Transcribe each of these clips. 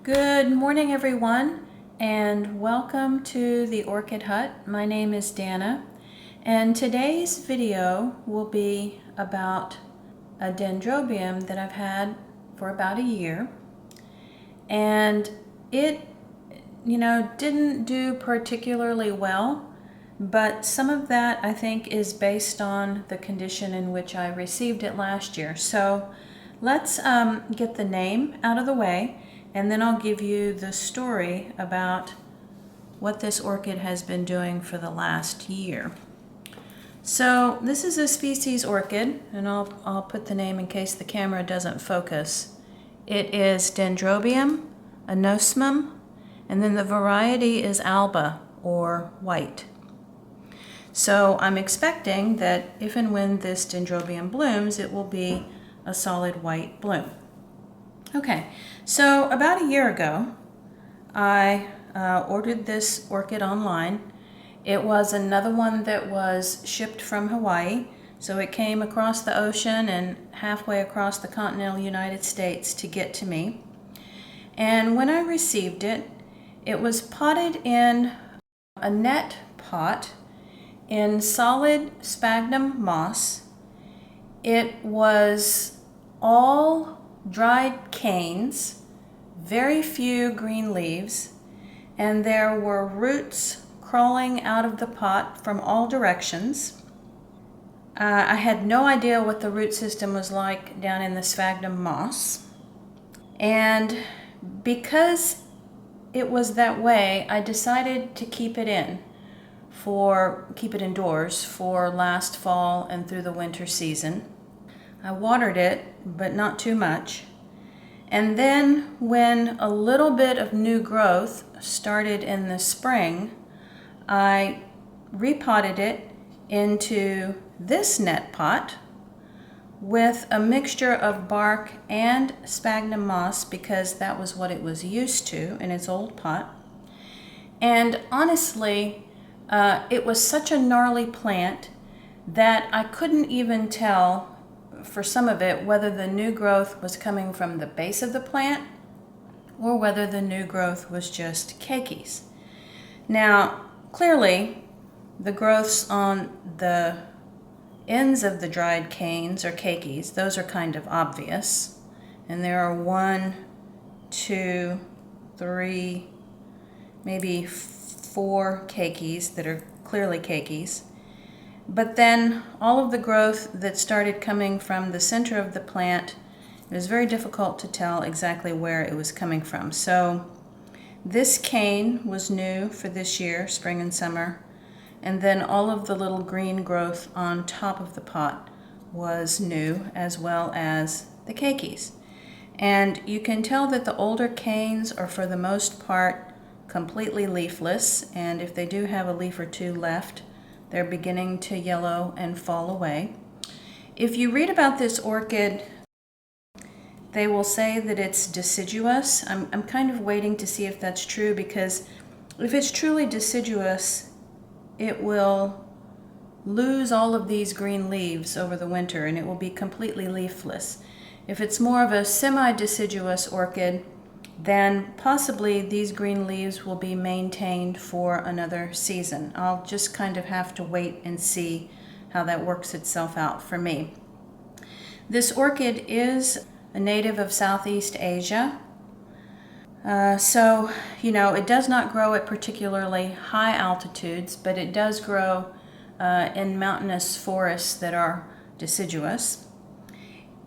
Good morning, everyone, and welcome to the Orchid Hut. My name is Dana, and today's video will be about a dendrobium that I've had for about a year, and it didn't do particularly well, but some of that I think is based on the condition in which I received it last year. So let's get the name out of the way, and then I'll give you the story about what this orchid has been doing for the last year. So this is a species orchid, and I'll put the name in case the camera doesn't focus. It is Dendrobium anosmum, and then the variety is alba, or white. So I'm expecting that if and when this dendrobium blooms, it will be a solid white bloom. Okay, so about a year ago, I ordered this orchid online. It was another one that was shipped from Hawaii, so it came across the ocean and halfway across the continental United States to get to me. And when I received it, it was potted in a net pot in solid sphagnum moss. It was all dried canes, very few green leaves, and there were roots crawling out of the pot from all directions. I had no idea what the root system was like down in the sphagnum moss, and because it was that way, I decided to keep it indoors for last fall and through the winter season. I watered it, but not too much. And then when a little bit of new growth started in the spring, I repotted it into this net pot with a mixture of bark and sphagnum moss, because that was what it was used to in its old pot. And honestly, it was such a gnarly plant that I couldn't even tell for some of it whether the new growth was coming from the base of the plant or whether the new growth was just keikis. Now, clearly, the growths on the ends of the dried canes or keikis, those are kind of obvious. And there are 1, 2, 3, maybe 4 keikis that are clearly keikis. But then all of the growth that started coming from the center of the plant, it was very difficult to tell exactly where it was coming from. So this cane was new for this year, spring and summer, and then all of the little green growth on top of the pot was new, as well as the keikis. And you can tell that the older canes are for the most part completely leafless, and if they do have a leaf or two left, they're beginning to yellow and fall away. If you read about this orchid, they will say that it's deciduous. I'm kind of waiting to see if that's true, because if it's truly deciduous, it will lose all of these green leaves over the winter and it will be completely leafless. If it's more of a semi-deciduous orchid, then possibly these green leaves will be maintained for another season. I'll just kind of have to wait and see how that works itself out for me. This orchid is a native of Southeast Asia. So, it does not grow at particularly high altitudes, but it does grow in mountainous forests that are deciduous.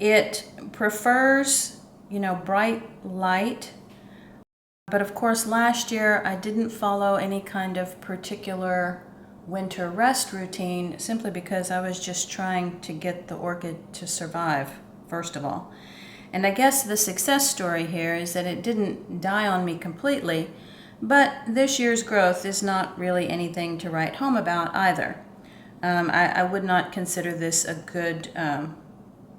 It prefers, bright light. But of course, last year I didn't follow any kind of particular winter rest routine, simply because I was just trying to get the orchid to survive, first of all. And I guess the success story here is that it didn't die on me completely, but this year's growth is not really anything to write home about either. I would not consider this a good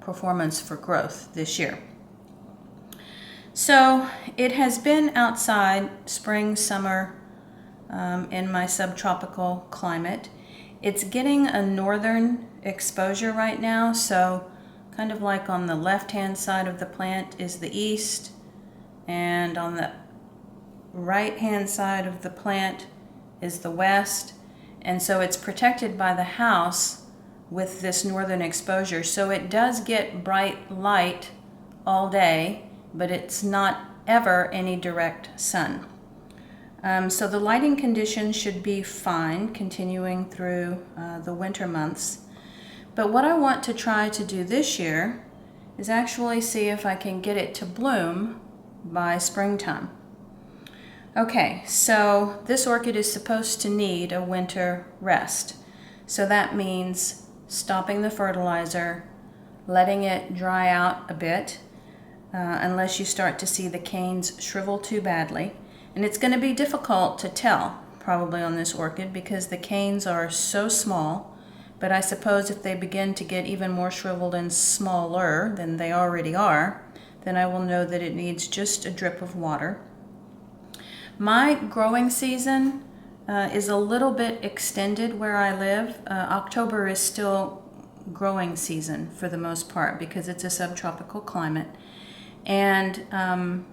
performance for growth this year. So it has been outside spring, summer in my subtropical climate. It's getting a northern exposure right now, so kind of like on the left-hand side of the plant is the east, and on the right-hand side of the plant is the west, and so it's protected by the house with this northern exposure. So it does get bright light all day, but it's not ever any direct sun. So the lighting conditions should be fine continuing through the winter months. But what I want to try to do this year is actually see if I can get it to bloom by springtime. Okay, so this orchid is supposed to need a winter rest. So that means stopping the fertilizer, letting it dry out a bit, unless you start to see the canes shrivel too badly. And it's going to be difficult to tell probably on this orchid because the canes are so small. But I suppose if they begin to get even more shriveled and smaller than they already are, then I will know that it needs just a drip of water. My growing season is a little bit extended where I live. October is still growing season for the most part because it's a subtropical climate. And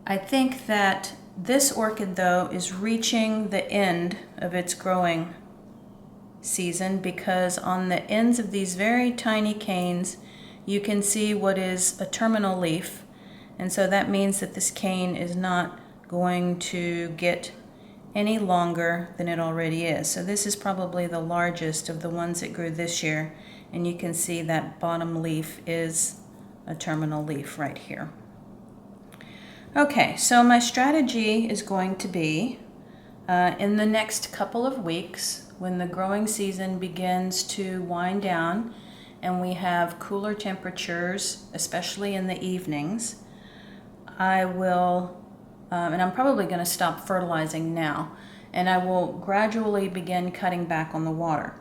I think that this orchid, though, is reaching the end of its growing season because on the ends of these very tiny canes you can see what is a terminal leaf, and so that means that this cane is not going to get any longer than it already is. So this is probably the largest of the ones that grew this year, and you can see that bottom leaf is a terminal leaf right here. Okay, so my strategy is going to be in the next couple of weeks, when the growing season begins to wind down and we have cooler temperatures, especially in the evenings, I will, and I'm probably going to stop fertilizing now, and I will gradually begin cutting back on the water.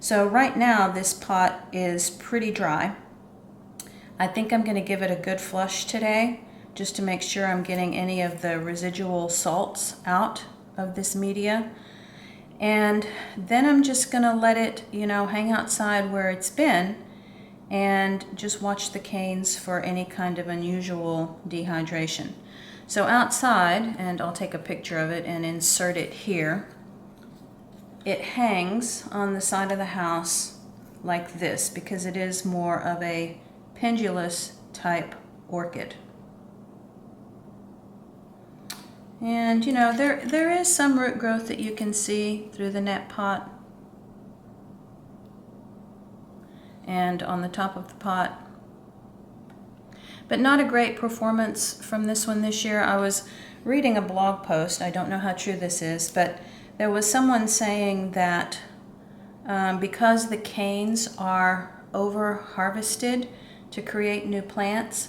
So right now this pot is pretty dry. I think I'm going to give it a good flush today just to make sure I'm getting any of the residual salts out of this media. And then I'm just going to let it, hang outside where it's been and just watch the canes for any kind of unusual dehydration. So outside, and I'll take a picture of it and insert it here, it hangs on the side of the house like this because it is more of a pendulous type orchid. And there is some root growth that you can see through the net pot and on the top of the pot. But not a great performance from this one this year. I was reading a blog post, I don't know how true this is, but there was someone saying that because the canes are over harvested to create new plants,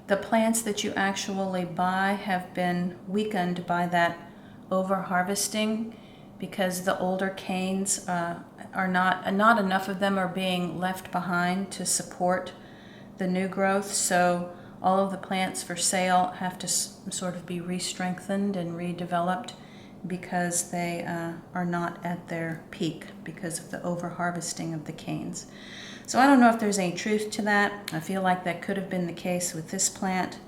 the plants that you actually buy have been weakened by that over harvesting because the older canes are not enough of them are being left behind to support the new growth. So all of the plants for sale have to sort of be re-strengthened and redeveloped because they are not at their peak because of the over harvesting of the canes. So I don't know if there's any truth to that. I feel like that could have been the case with this plant,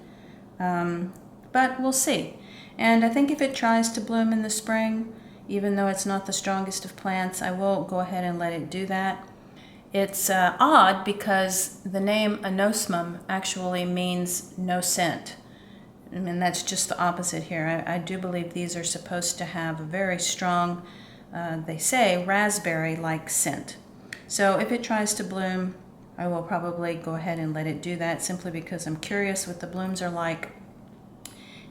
but we'll see. And I think if it tries to bloom in the spring, even though it's not the strongest of plants, I will go ahead and let it do that. It's odd because the name anosmum actually means no scent. And that's just the opposite here. I do believe these are supposed to have a very strong, they say, raspberry-like scent. So if it tries to bloom, I will probably go ahead and let it do that simply because I'm curious what the blooms are like.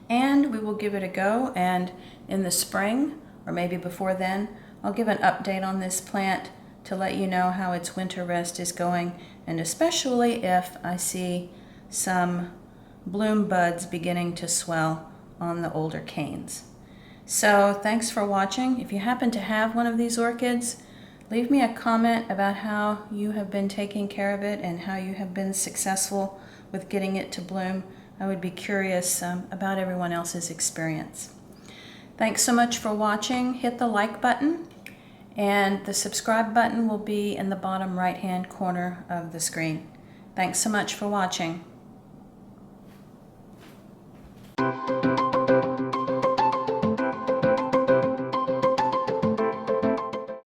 And we will give it a go, and in the spring, or maybe before then, I'll give an update on this plant to let you know how its winter rest is going, and especially if I see some bloom buds beginning to swell on the older canes. So thanks for watching. If you happen to have one of these orchids, leave me a comment about how you have been taking care of it and how you have been successful with getting it to bloom. I would be curious about everyone else's experience. Thanks so much for watching. Hit the like button And the subscribe button will be in the bottom right-hand corner of the screen. Thanks so much for watching.